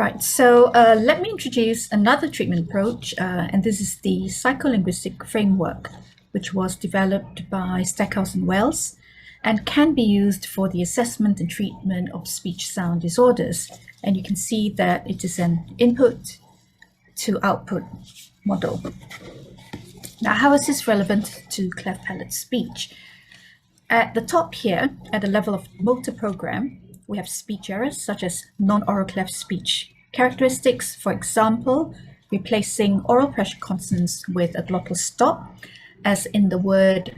Right, so let me introduce another treatment approach, and this is the psycholinguistic framework, which was developed by Stackhouse and Wells and can be used for the assessment and treatment of speech sound disorders. And you can see that it is an input to output model. Now, how is this relevant to cleft palate speech? At the top here, at the level of motor program, we have speech errors such as non-oral cleft speech characteristics, for example, replacing oral pressure consonants with a glottal stop, as in the word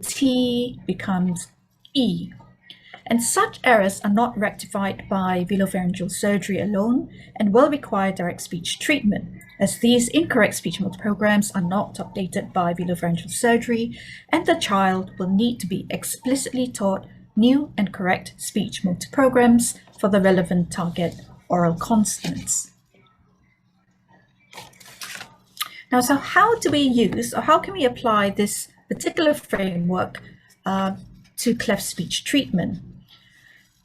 T becomes E. And such errors are not rectified by velopharyngeal surgery alone and will require direct speech treatment, as these incorrect speech motor programs are not updated by velopharyngeal surgery, and the child will need to be explicitly taught new and correct speech motor programs for the relevant target oral consonants. Now, so how do we use, or how can we apply this particular framework to cleft speech treatment?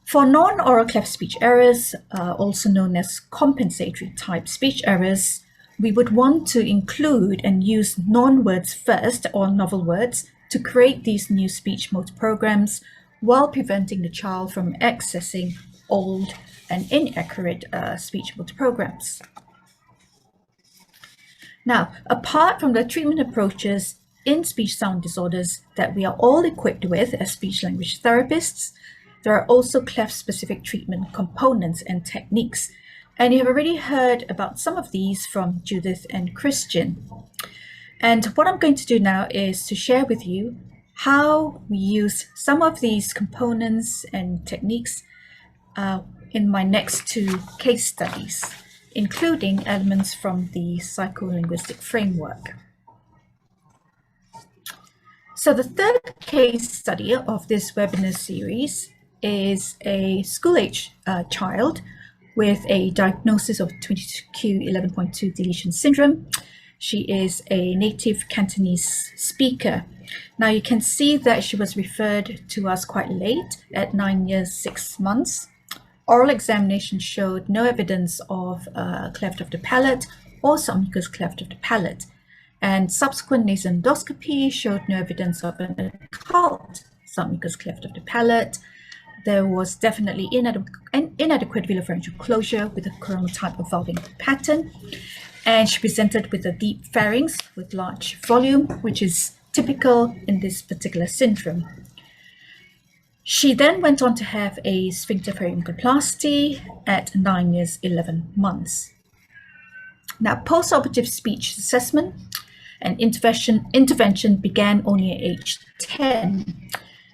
For non-oral cleft speech errors, also known as compensatory type speech errors, we would want to include and use non-words first or novel words to create these new speech motor programs while preventing the child from accessing old and inaccurate speech motor programs. Now, apart from the treatment approaches in speech sound disorders that we are all equipped with as speech language therapists, there are also cleft-specific treatment components and techniques, and you have already heard about some of these from Judith and Christian. And what I'm going to do now is to share with you how we use some of these components and techniques in my next two case studies, including elements from the psycholinguistic framework. So the third case study of this webinar series is a school-age child with a diagnosis of 22q11.2 deletion syndrome. She is a native Cantonese speaker. Now you can see that she was referred to us quite late, at 9 years, 6 months. Oral examination showed no evidence of cleft of the palate or submucous cleft of the palate. And subsequent nasal endoscopy showed no evidence of an occult submucous cleft of the palate. There was definitely inadequate velopharyngeal closure with a coronal type of valving pattern. And she presented with a deep pharynx with large volume, which is typical in this particular syndrome. She then went on to have a sphincter pharyngoplasty at 9 years, 11 months. Now, postoperative speech assessment and intervention began only at age 10.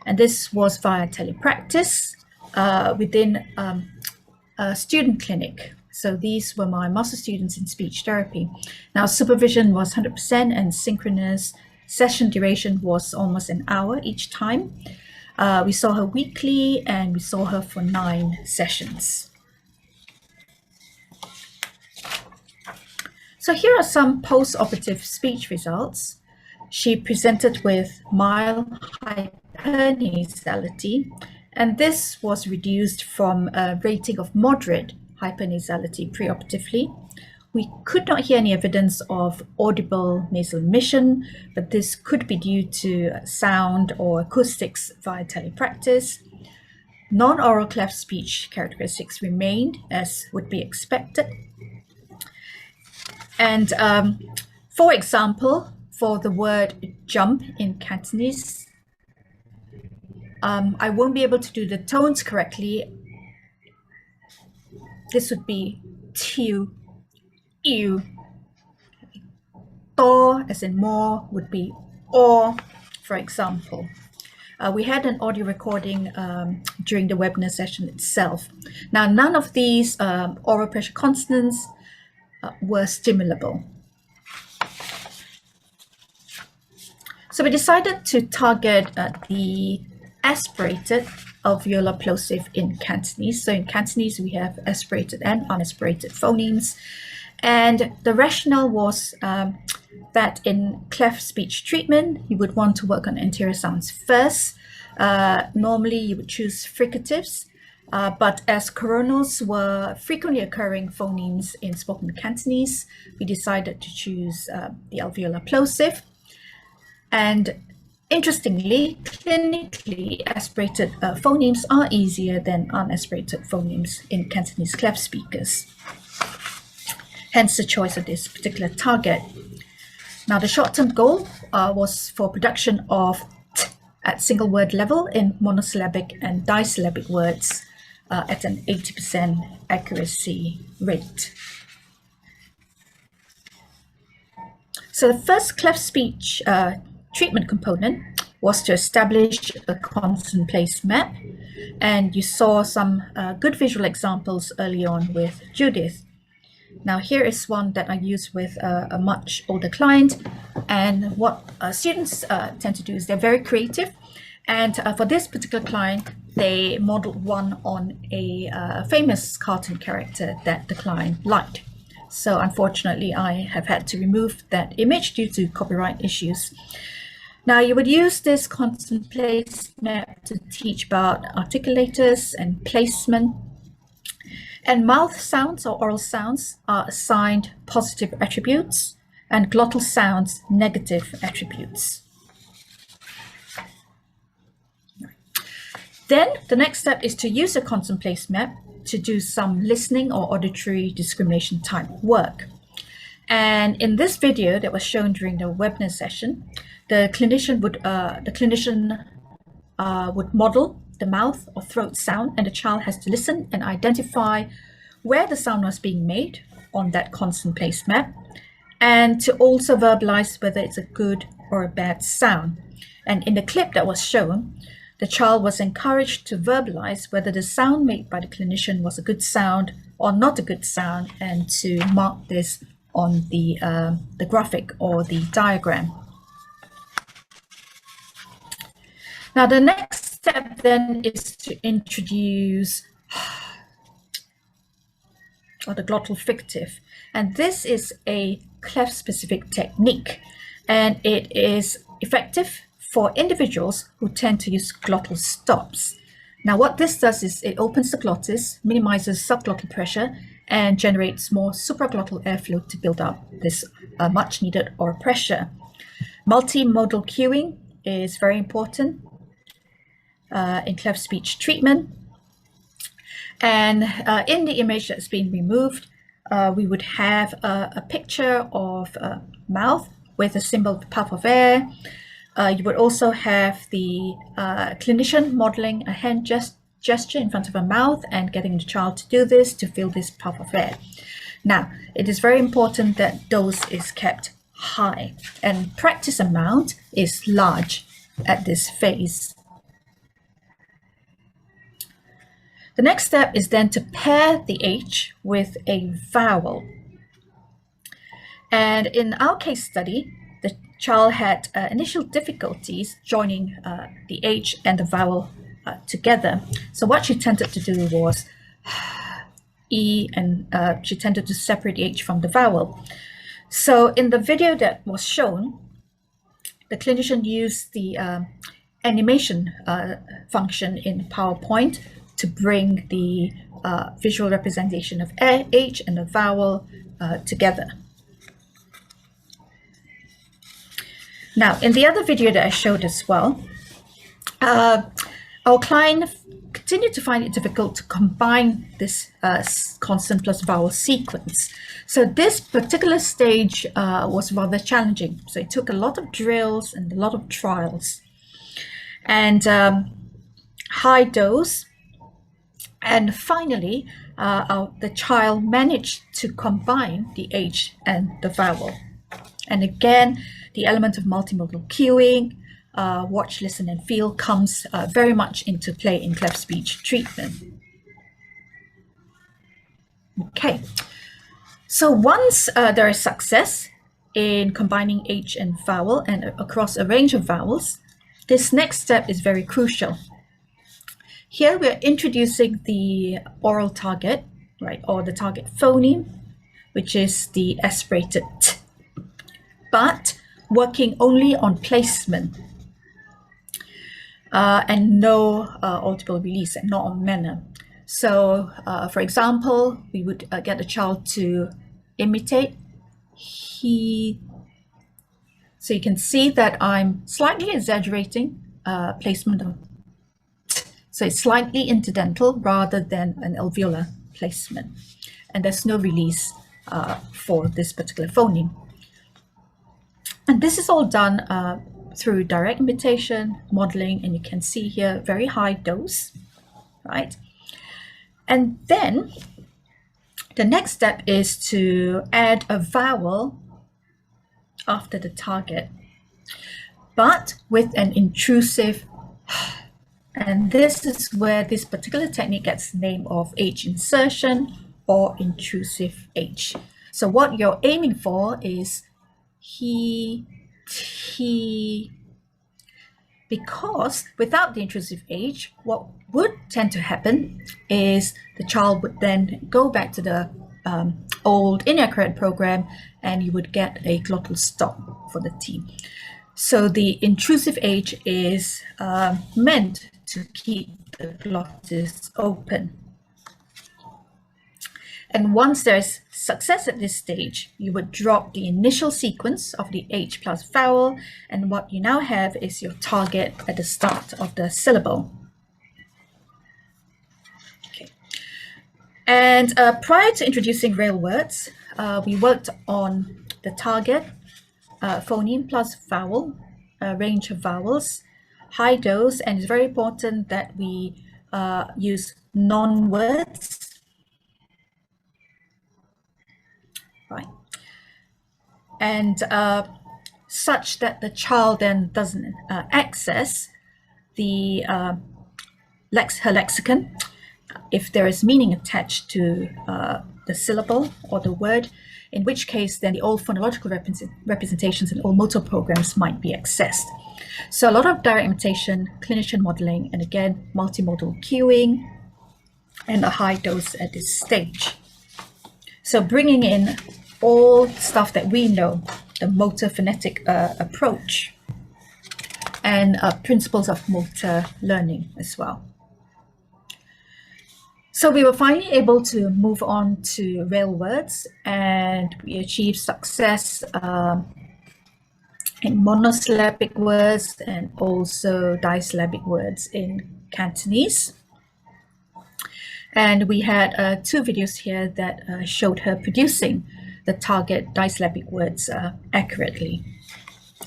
And this was via telepractice within a student clinic. So these were my master students in speech therapy. Now, supervision was 100% and synchronous. Session duration was almost an hour each time. We saw her weekly and we saw her for 9 sessions. So here are some post-operative speech results. She presented with mild hypernasality, and this was reduced from a rating of moderate hypernasality preoperatively. We could not hear any evidence of audible nasal emission, but this could be due to sound or acoustics via telepractice. Non-oral cleft speech characteristics remained as would be expected. And for example, for the word jump in Cantonese, I won't be able to do the tones correctly. This would be tiu, ew. To, as in more, would be or, for example. We had an audio recording during the webinar session itself. Now, none of these oral pressure consonants were stimulable. So we decided to target the aspirated alveolar plosive in Cantonese. So in Cantonese, we have aspirated and unaspirated phonemes. And the rationale was that in cleft speech treatment, you would want to work on anterior sounds first. Normally, you would choose fricatives But as coronals were frequently occurring phonemes in spoken Cantonese, we decided to choose the alveolar plosive. And interestingly, clinically, aspirated phonemes are easier than unaspirated phonemes in Cantonese cleft speakers. Hence the choice of this particular target. Now, the short-term goal was for production of t at single word level in monosyllabic and disyllabic words at an 80% accuracy rate. So the first cleft speech treatment component was to establish a consonant place map, and you saw some good visual examples early on with Judith. Now here is one that I use with a much older client, and what students tend to do is they're very creative, and for this particular client they modeled one on a famous cartoon character that the client liked. So unfortunately I have had to remove that image due to copyright issues. Now you would use this consonant place map to teach about articulators and placement. And mouth sounds or oral sounds are assigned positive attributes and glottal sounds negative attributes. Then the next step is to use a consonant place map to do some listening or auditory discrimination type work. And in this video that was shown during the webinar session, the clinician would model the mouth or throat sound, and the child has to listen and identify where the sound was being made on that consonant place map, and to also verbalize whether it's a good or a bad sound. And in the clip that was shown, the child was encouraged to verbalize whether the sound made by the clinician was a good sound or not a good sound, and to mark this on the graphic or the diagram. Now the next step then is to introduce the glottal fricative, and this is a cleft specific technique, and it is effective for individuals who tend to use glottal stops. Now what this does is it opens the glottis, minimizes subglottal pressure, and generates more supraglottal airflow to build up this much needed oral pressure. Multimodal cueing is very important in cleft speech treatment. And in the image that's been removed, we would have a picture of a mouth with a symbol puff of air. You would also have the clinician modeling a hand gesture in front of a mouth and getting the child to do this to feel this puff of air. Now, it is very important that dose is kept high and practice amount is large at this phase. The next step is then to pair the H with a vowel. And in our case study, the child had initial difficulties joining the H and the vowel together. So what she tended to do was E, and she tended to separate the H from the vowel. So in the video that was shown, the clinician used the animation function in PowerPoint to bring the visual representation of H and the vowel together. Now, in the other video that I showed as well, our client continued to find it difficult to combine this consonant plus vowel sequence. So this particular stage was rather challenging. So it took a lot of drills and a lot of trials. And high dose. And finally, the child managed to combine the H and the vowel. And again, the element of multimodal cueing, watch, listen, and feel comes very much into play in cleft speech treatment. Okay, so once there is success in combining H and vowel and across a range of vowels, this next step is very crucial. Here we are introducing the oral target, right, or the target phoneme, which is the aspirated T, but working only on placement and no audible release, and not on manner. So, for example, we would get the child to imitate he. So you can see that I'm slightly exaggerating placement of. So it's slightly interdental rather than an alveolar placement. And there's no release for this particular phoneme. And this is all done through direct imitation, modeling, and you can see here very high dose, right? And then the next step is to add a vowel after the target, but with an intrusive. And this is where this particular technique gets the name of H insertion or intrusive H. So what you're aiming for is he, because without the intrusive H, what would tend to happen is the child would then go back to the old inaccurate program and you would get a glottal stop for the T. So the intrusive H is meant to keep the glottis open. And once there's success at this stage, you would drop the initial sequence of the H plus vowel, and what you now have is your target at the start of the syllable. Okay. And prior to introducing real words, we worked on the target, phoneme plus vowel, range of vowels, high dose, and it's very important that we use non-words. Right, and such that the child then doesn't access the her lexicon if there is meaning attached to the syllable or the word, in which case then the old phonological representations and all motor programs might be accessed. So a lot of direct imitation, clinician modeling, and again multimodal cueing, and a high dose at this stage. So bringing in all stuff that we know, the motor phonetic approach, and principles of motor learning as well. So we were finally able to move on to real words, and we achieved success in monosyllabic words and also disyllabic words in Cantonese. And we had 2 videos here that showed her producing the target disyllabic words accurately.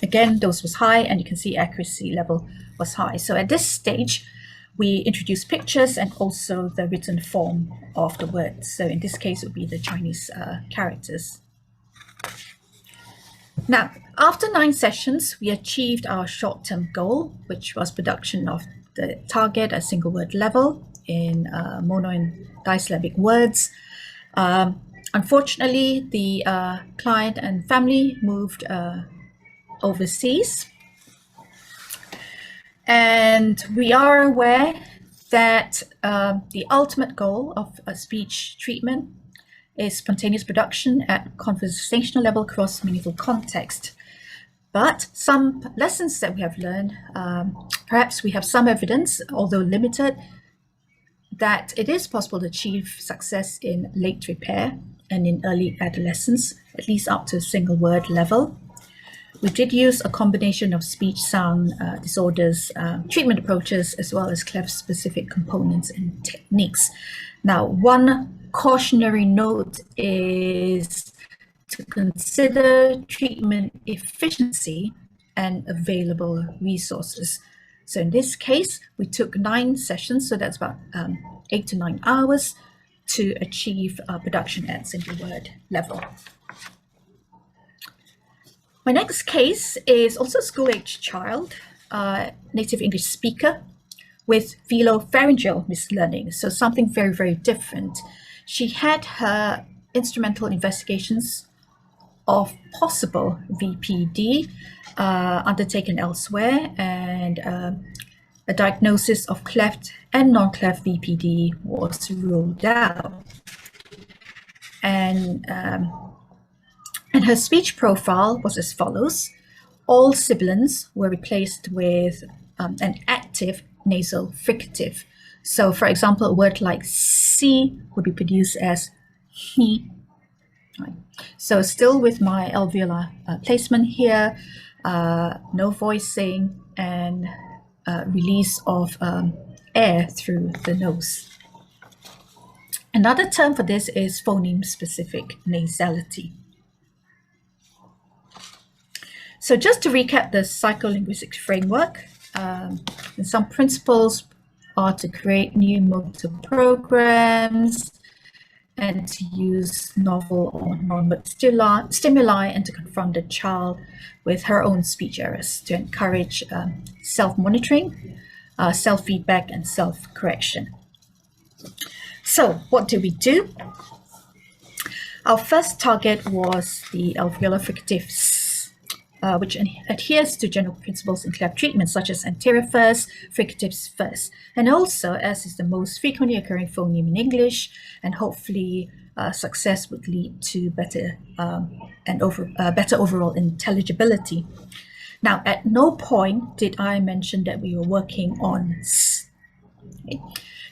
Again, dose was high, and you can see accuracy level was high. So at this stage, we introduced pictures and also the written form of the words. So in this case, it would be the Chinese characters. Now, after 9 sessions, we achieved our short-term goal, which was production of the target at single word level in mono and disyllabic words. Unfortunately, the client and family moved overseas. And we are aware that the ultimate goal of a speech treatment is spontaneous production at conversational level across meaningful context. But some lessons that we have learned, perhaps we have some evidence, although limited, that it is possible to achieve success in late repair and in early adolescence, at least up to a single word level. We did use a combination of speech sound disorders, treatment approaches, as well as Cleft specific components and techniques. Now, one cautionary note is to consider treatment efficiency and available resources. So in this case, we took 9 sessions, so that's about 8 to 9 hours to achieve production at single word level. My next case is also a school-age child, native English speaker with velopharyngeal mislearning, so something very, very different. She had her instrumental investigations of possible VPD undertaken elsewhere, and a diagnosis of cleft and non-cleft VPD was ruled out. And her speech profile was as follows. All sibilants were replaced with an active nasal fricative. So for example, a word like C would be produced as he. Right. So still with my alveolar placement here, no voicing and release of air through the nose. Another term for this is phoneme-specific nasality. So just to recap the psycholinguistic framework, some principles are to create new motor programs and to use novel or non-word stimuli and to confront the child with her own speech errors to encourage self-monitoring, self-feedback, and self-correction. So what do we do? Our first target was the alveolar fricatives, which adheres to general principles in Cleft treatment, such as anterior first, fricatives first, and also, as is the most frequently occurring phoneme in English, and hopefully success would lead to better better overall intelligibility. Now, at no point did I mention that we were working on S. Okay.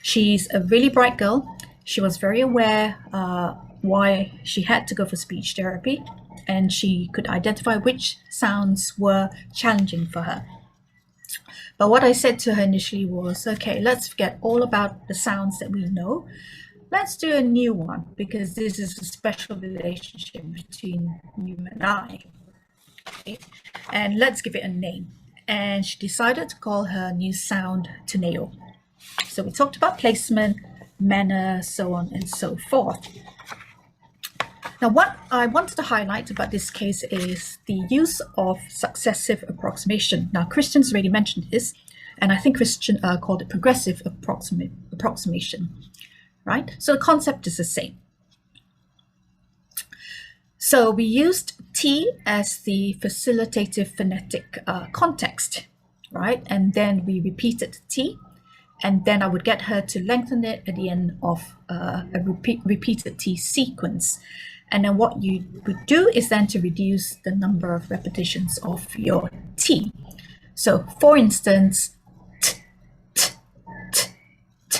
She's a really bright girl. She was very aware why she had to go for speech therapy, and she could identify which sounds were challenging for her. But what I said to her initially was, okay, let's forget all about the sounds that we know. Let's do a new one, because this is a special relationship between you and I. Okay? And let's give it a name. And she decided to call her new sound Teneo. So we talked about placement, manner, so on and so forth. Now, what I wanted to highlight about this case is the use of successive approximation. Now, Christian's already mentioned this, and I think Christian called it progressive approximation, right? So the concept is the same. So we used T as the facilitative phonetic context, right? And then we repeated T, and then I would get her to lengthen it at the end of a repeated T sequence. And then what you would do is then to reduce the number of repetitions of your T. So for instance, t, t, t, t, t,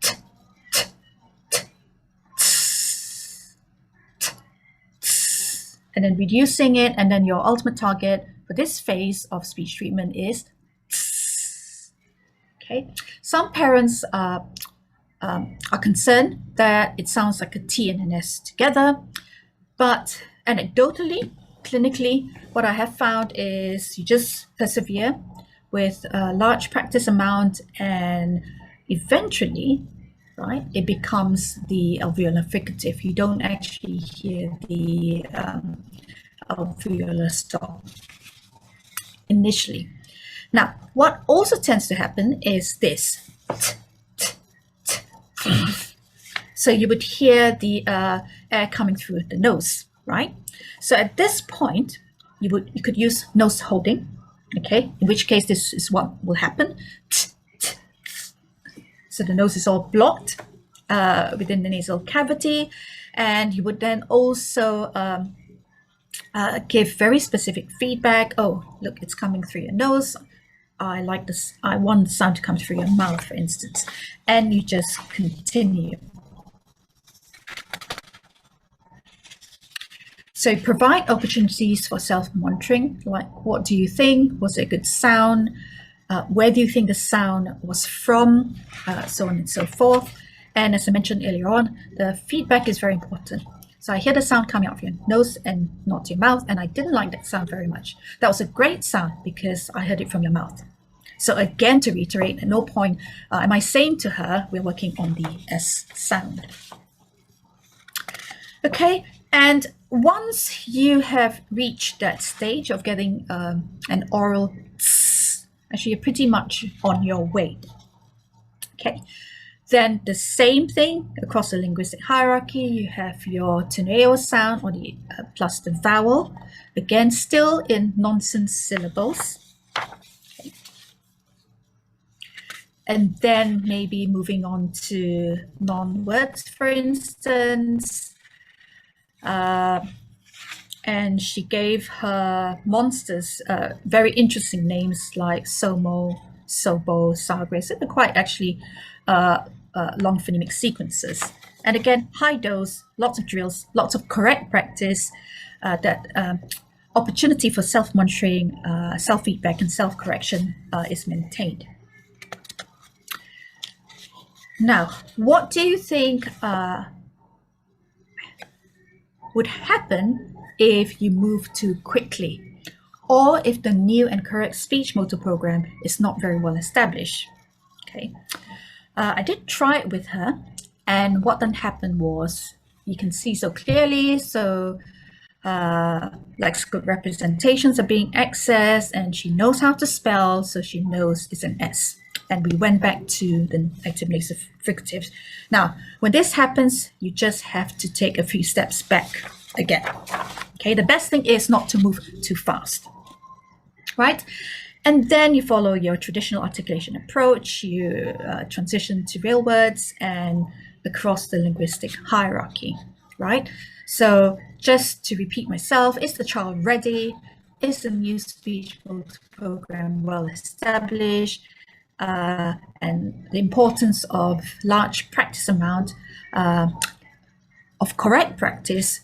t, t, t, and then reducing it, and then your ultimate target for this phase of speech treatment is okay. Some parents are concerned that it sounds like a T and an S together, but anecdotally, clinically, what I have found is you just persevere with a large practice amount, and eventually, right, it becomes the alveolar fricative. You don't actually hear the alveolar stop initially. Now, what also tends to happen is this. So you would hear the air coming through the nose, right? So at this point, you could use nose holding, okay? In which case, this is what will happen. So the nose is all blocked within the nasal cavity, and you would then also give very specific feedback. Oh, look, it's coming through your nose. I like this. I want the sound to come through your mouth, for instance, and you just continue. So provide opportunities for self-monitoring, like what do you think? Was it a good sound? Where do you think the sound was from? So on and so forth. And as I mentioned earlier on, the feedback is very important. So I hear the sound coming out of your nose and not your mouth, and I didn't like that sound very much. That was a great sound because I heard it from your mouth. So again, to reiterate, at no point am I saying to her, we're working on the S sound. Okay, and once you have reached that stage of getting an oral tss, actually you're pretty much on your way. Okay, then the same thing across the linguistic hierarchy, you have your teneo sound or the plus the vowel, again still in nonsense syllables. Okay. And then maybe moving on to non-words, for instance. and she gave her monsters very interesting names like Somo, Sobo, Sagres. They're quite actually long phonemic sequences. And again, high dose, lots of drills, lots of correct practice, that opportunity for self-monitoring, self-feedback, and self-correction is maintained. Now, what do you think would happen if you move too quickly, or if the new and correct speech motor program is not very well established? Okay, I did try it with her, and what then happened was, you can see so clearly, so like good representations are being accessed, and she knows how to spell, so she knows it's an S. And we went back to the active nasal fricatives. Now, when this happens, you just have to take a few steps back again. Okay, the best thing is not to move too fast, right? And then you follow your traditional articulation approach, you transition to real words and across the linguistic hierarchy, right? So just to repeat myself, is the child ready? Is the new speech program well established? And the importance of large practice amount of correct practice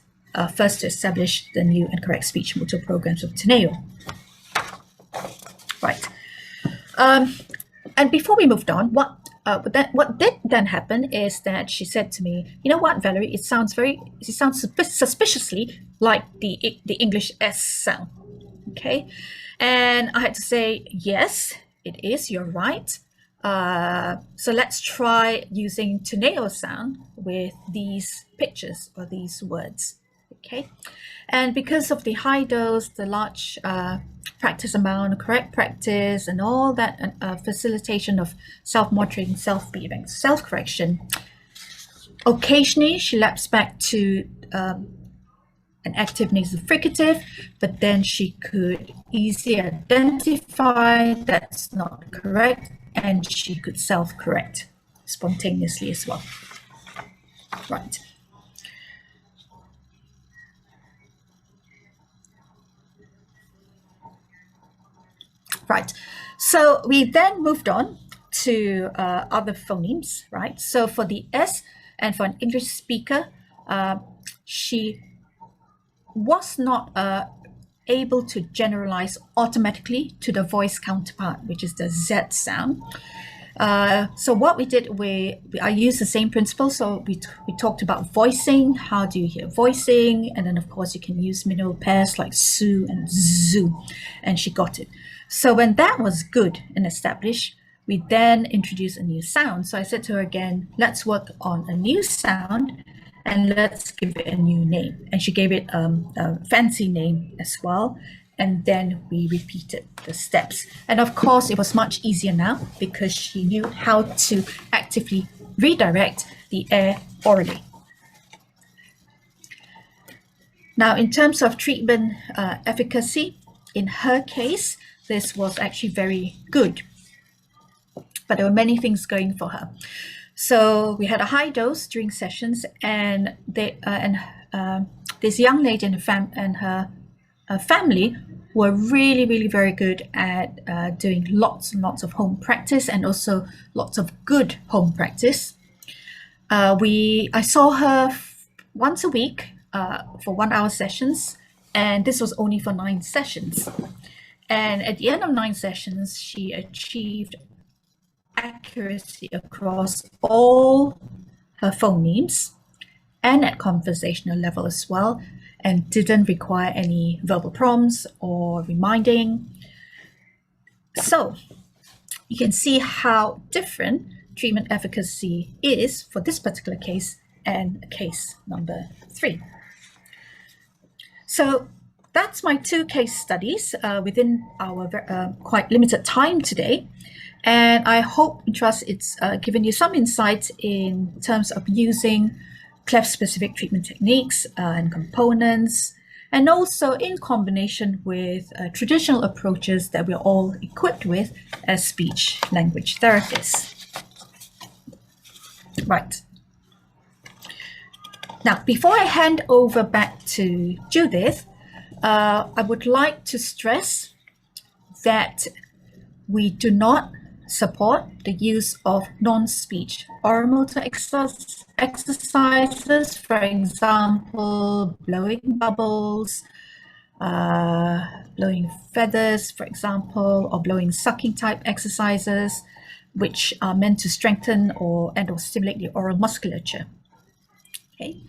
first to establish the new and correct speech motor programs of Teneo. Right. And before we moved on, what did then happen is that she said to me, "You know what, Valerie? It sounds suspiciously like the English S sound." Okay, and I had to say, "Yes, it is. You're right. So let's try using Teneo sound with these pictures or these words." Okay, and because of the high dose, the large practice amount, correct practice, and all that facilitation of self-monitoring, self-feedback, self-correction, occasionally she laps back to an active nasal fricative, but then she could easily identify that's not correct, and she could self-correct spontaneously as well. Right. Right. So we then moved on to other phonemes, right? So for the S, and for an English speaker, she was not able to generalize automatically to the voice counterpart, which is the Z sound. So what we did, I used the same principle. So we talked about voicing. How do you hear voicing? And then of course you can use mineral pairs like su and zu, and she got it. So when that was good and established, we then introduced a new sound. So I said to her again, let's work on a new sound and let's give it a new name. And she gave it a fancy name as well. And then we repeated the steps. And of course, it was much easier now because she knew how to actively redirect the air orally. Now, in terms of treatment efficacy, in her case, this was actually very good. But there were many things going for her. So we had a high dose during sessions, and this young lady and her family were really, really very good at doing lots and lots of home practice, and also lots of good home practice. I saw her once a week for 1 hour sessions, and this was only for 9 sessions. And at the end of 9 sessions, she achieved accuracy across all her phonemes and at conversational level as well, and didn't require any verbal prompts or reminding. So you can see how different treatment efficacy is for this particular case and case number 3. So that's my 2 case studies within our quite limited time today. And I hope and trust it's given you some insights in terms of using Cleft-specific treatment techniques and components, and also in combination with traditional approaches that we're all equipped with as speech-language therapists. Right. Now, before I hand over back to Judith, I would like to stress that we do not support the use of non-speech oral motor exercises, for example, blowing bubbles, blowing feathers, for example, or blowing sucking type exercises, which are meant to strengthen or stimulate the oral musculature. Okay.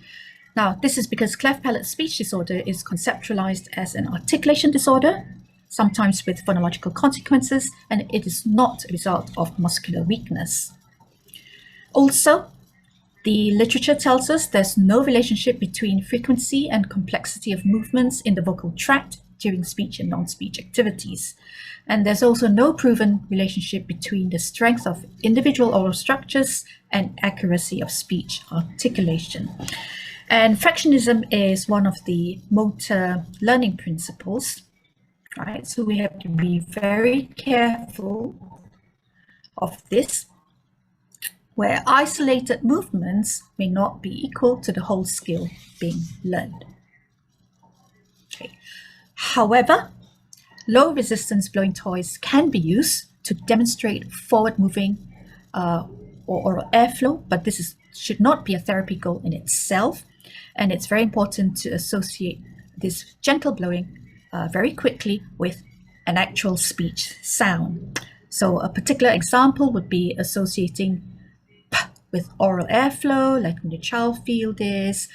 Now, this is because cleft palate speech disorder is conceptualized as an articulation disorder, sometimes with phonological consequences, and it is not a result of muscular weakness. Also, the literature tells us there's no relationship between frequency and complexity of movements in the vocal tract during speech and non-speech activities. And there's also no proven relationship between the strength of individual oral structures and accuracy of speech articulation. And fractionism is one of the motor learning principles, right? So we have to be very careful of this, where isolated movements may not be equal to the whole skill being learned. Okay. However, low resistance blowing toys can be used to demonstrate forward moving or oral airflow, but this should not be a therapy goal in itself. And it's very important to associate this gentle blowing very quickly with an actual speech sound. So a particular example would be associating p with oral airflow, like when your child feels this,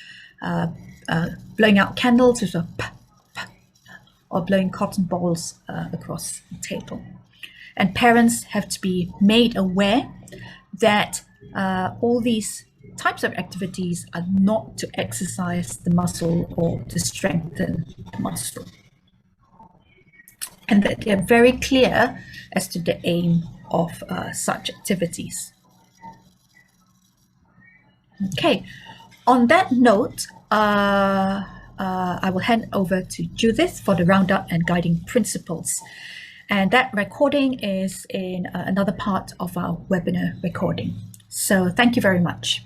blowing out candles with a p, p, or blowing cotton balls across the table. And parents have to be made aware that all these types of activities are not to exercise the muscle or to strengthen the muscle, and that they're very clear as to the aim of such activities. Okay, on that note, I will hand over to Judith for the roundup and guiding principles. And that recording is in another part of our webinar recording. So thank you very much.